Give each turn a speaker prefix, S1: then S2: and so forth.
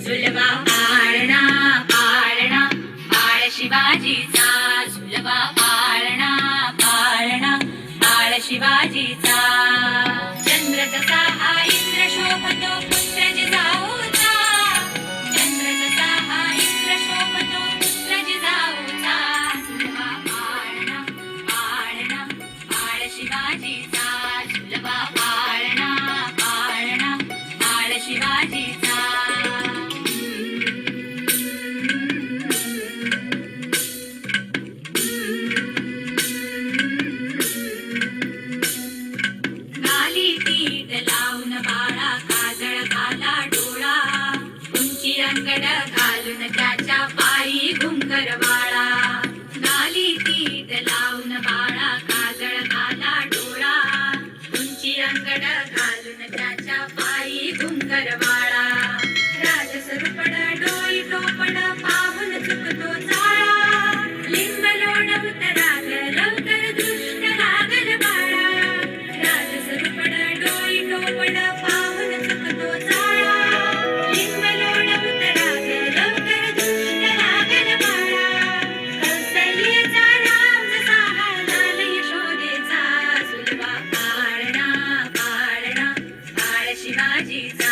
S1: सुलभा पाळणा पाळणा बाळ शिवाजीचा, सुलभा पाळणा पाळणा बाळ शिवाजीचा. चंद्र तसा हा इंद्र शोभतो पुत्र जिजाऊचा, चंद्र तसा हा इंद्र शोभतो पुत्र जिजाऊचा. सुलभा पाळणा पाळणा बाळ शिवाजीचा, सुलभा पाळणा पाळणा बाळ शिवाजीचा. गाली पीठ लावून बाळा काजळ घाला डोळा, उंची अंगड घालून त्याच्या पायी घुंगर वाळा. गाली पीठ लावून बाळा काजळ घाला डोळा, उंची अंगड घालून त्याच्या पायी घुंगर वाळा. राजसरुपड डोई टोपड पाहून चुकतो चाळा, लिंब लोणवत राग लवकर दृष्ट लागल बाळा. राजसरुपड डोई टोपड पाहून चुकतो चाळा, लिंब लोणवत राग लवकर दृष्ट लागल बाळा. कौसल्येचा राम जसा हा लाल यशोदेचा, सुलभा पाळणा पाळणा बाळ शिवाजीचा.